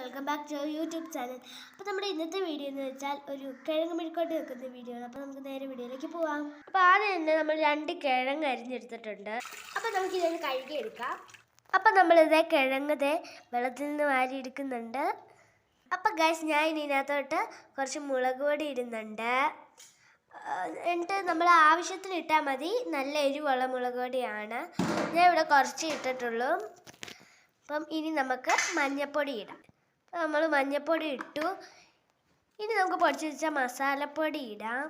Welcome back to YouTube channel. അപ്പോൾ നമ്മുടെ ഇന്നത്തെ വീഡിയോ എന്ന് വെച്ചാൽ ഒരു കിഴങ്ങ് മെഴുക്കോട്ട് വെക്കുന്ന വീഡിയോ ആണ്. അപ്പോൾ നമുക്ക് നേരെ വീഡിയോയിലേക്ക് പോവാം. അപ്പോൾ ആദ്യം തന്നെ നമ്മൾ 2 കിഴങ്ങ് അരിഞ്ഞെടുത്തിട്ടുണ്ട്. അപ്പോൾ നമുക്ക് ഇതൊന്ന് കഴുകിയെടുക്കാം. അപ്പോൾ നമ്മളിത് കിഴങ്ങ് വെള്ളത്തിൽ നിന്ന് വാരി എടുക്കുന്നുണ്ട്. അപ്പോൾ ഗൈസ് ഞാൻ ഇതിനകത്തോട്ട് കുറച്ച് മുളക് പൊടി ഇടുന്നുണ്ട്. എന്നിട്ട് നമ്മൾ ആവശ്യത്തിന് ഇട്ടാൽ മതി. നല്ല എരിവുള്ള മുളക് പൊടിയാണ്. ഞാൻ ഇവിടെ കുറച്ച് ഇട്ടിട്ടുള്ളൂ. അപ്പം ഇനി നമുക്ക് മഞ്ഞൾപ്പൊടി ഇടാം. നമ്മൾ മഞ്ഞൾപ്പൊടി ഇട്ടു. ഇനി നമുക്ക് പൊടിച്ച് വെച്ച മസാലപ്പൊടി ഇടാം.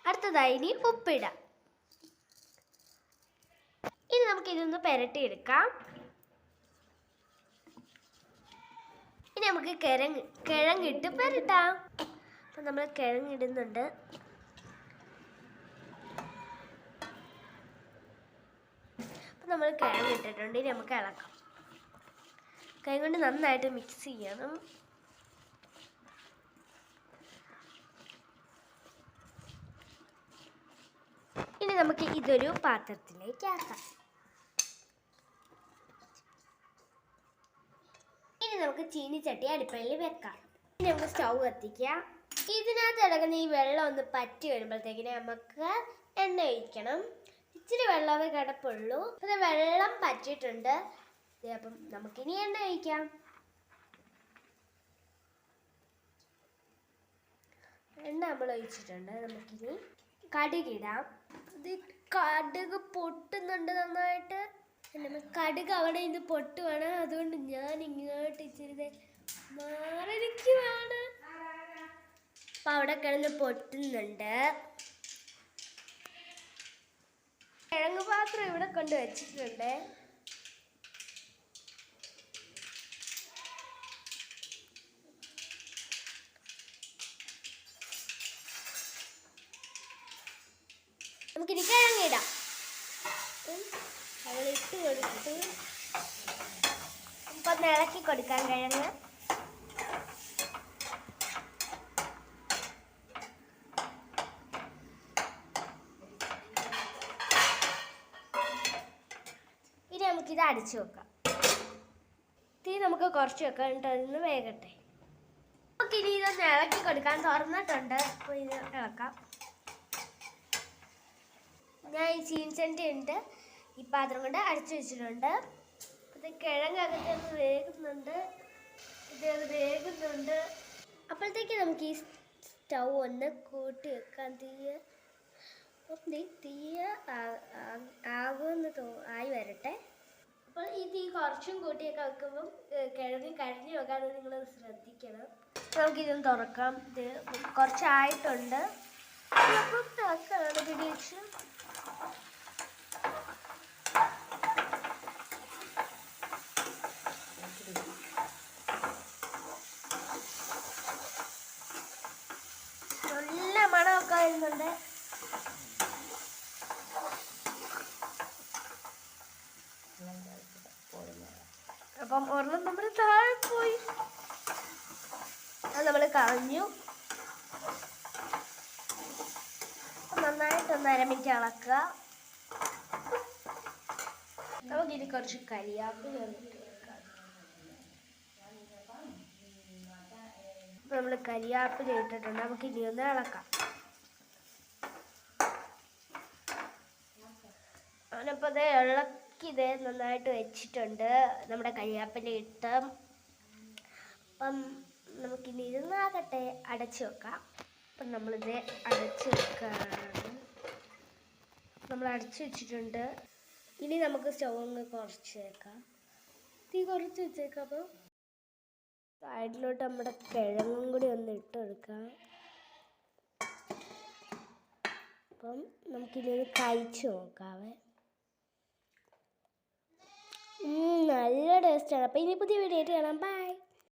അടുത്തതായി ഇനി ഉപ്പിടാം. ഇനി നമുക്ക് ഇതൊന്ന് പുരട്ടിയെടുക്കാം. ഇനി നമുക്ക് കിഴങ്ങിട്ട് പുരട്ടാം. അപ്പം നമ്മൾ കിഴങ്ങിടുന്നുണ്ട്. അപ്പം നമ്മൾ കിഴങ്ങിട്ടിട്ടുണ്ട്. ഇനി നമുക്ക് ഇളക്കാം. കൈ കൊണ്ട് നന്നായിട്ട് മിക്സ് ചെയ്യണം. ഇനി നമുക്ക് ഇതൊരു പാത്രത്തിലേക്ക് ആക്കാം. ഇനി നമുക്ക് ചീനിച്ചട്ടി അടുപ്പയിൽ വെക്കാം. ഇനി നമുക്ക് സ്റ്റൗ കത്തിക്കാം. ഇതിനകത്ത് ഇളകുന്ന ഈ വെള്ളം ഒന്ന് പറ്റി വരുമ്പോഴത്തേക്കിന് നമുക്ക് എണ്ണ ഒഴിക്കണം. ഇച്ചിരി വെള്ളമേ കിടപ്പുള്ളൂ. അപ്പം വെള്ളം പറ്റിയിട്ടുണ്ട്. അപ്പം നമുക്കിനി എണ്ണ ഒഴിക്കാം. എണ്ണ നമ്മൾ ഒഴിച്ചിട്ടുണ്ട്. നമുക്കിനി കടുകിടാം. ഇത് കടുക് പൊട്ടുന്നുണ്ട് നന്നായിട്ട്. കടുക് അവിടെ നിന്ന് പൊട്ടുവാണ്. അതുകൊണ്ട് ഞാൻ ഇങ്ങോട്ട് ഇച്ചിരി മാറിയിരിക്കുവാണ്. അപ്പം അവിടെ കിടന്ന് പൊട്ടുന്നുണ്ട്. കിഴങ്ങ് പാത്രം ഇവിടെ കൊണ്ട് വെച്ചിട്ടുണ്ട്. നമുക്കിനി കിഴങ്ങിടാം. ഇട്ട് കൊടുത്തു. നമുക്കൊന്ന് ഇളക്കി കൊടുക്കാം കിഴങ്ങ്. ഇനി നമുക്കിത് അടിച്ചു വെക്കാം. തീ നമുക്ക് കുറച്ച് വെക്കാം. എന്നിട്ട് അതൊന്ന് വേകട്ടെ. നമുക്കിനി ഇതൊന്ന് ഇളക്കി കൊടുക്കാൻ തുറന്നിട്ടുണ്ട്. അപ്പോൾ ഇത് ഇളക്കാം. ഞാൻ ഈ ചീനിച്ചട്ടി ഉണ്ട് ഈ പാത്രം കൊണ്ട് അടച്ചു വെച്ചിട്ടുണ്ട്. അത് കിഴങ്ങകത്ത് വേകുന്നുണ്ട്. ഇത് വേകുന്നുണ്ട്. അപ്പോഴത്തേക്ക് നമുക്ക് ഈ സ്റ്റൗ ഒന്ന് കൂട്ടി വെക്കാം. തീയ ആകുമെന്ന് ആയി വരട്ടെ. അപ്പോൾ ഈ തീ കുറച്ചും കൂട്ടിയൊക്കെ വെക്കുമ്പം കിഴങ്ങ് കരിഞ്ഞു വെക്കാതെ നിങ്ങൾ ശ്രദ്ധിക്കണം. നമുക്കിതൊന്ന് തുറക്കാം. ഇത് കുറച്ചായിട്ടുണ്ട്. അപ്പം തുറക്കാണ് പിടിച്ച്. നല്ല മണമൊക്കെ വരുന്നുണ്ട്. അപ്പം ഒരെണ്ണം നമ്മൾ താഴെ പോയി. അത് നമ്മൾ കളഞ്ഞു. നന്നായിട്ടൊന്ന് 1/2 മിനിറ്റ് ഇളക്കുക. നമുക്കിനി കുറച്ച് കരിയാപ്പില ഇട്ട് വെക്കാം. നമ്മൾ കരിയാപ്പില ഇട്ടിട്ടുണ്ട്. നമുക്ക് ഇനി ഒന്ന് ഇളക്കാം. അവനപ്പോൾ ഇളക്കി നന്നായിട്ട് വെച്ചിട്ടുണ്ട്. നമ്മുടെ കരിയാപ്പില ഇട്ട്. അപ്പം നമുക്കിനി ഇരുന്നാകട്ടെ. അടച്ചു വെക്കാം. അപ്പം നമ്മളിത് അടച്ചു വെക്കുകയാണ്. നമ്മൾ അടച്ചു വെച്ചിട്ടുണ്ട്. ഇനി നമുക്ക് സ്റ്റൗ ഒന്ന് കുറച്ച് വെക്കാം. തീ കുറച്ച് വെച്ചേക്കാം. അപ്പോൾ സൈഡിലോട്ട് നമ്മുടെ കിഴങ്ങും കൂടി ഒന്ന് ഇട്ട് കൊടുക്കാം. അപ്പം നമുക്കിനി ഒന്ന് കഴിച്ച് നോക്കാവേ. നല്ല ടേസ്റ്റാണ്. അപ്പോൾ ഇനി പുതിയ വീഡിയോ ആയിട്ട് കാണാം. ബൈ.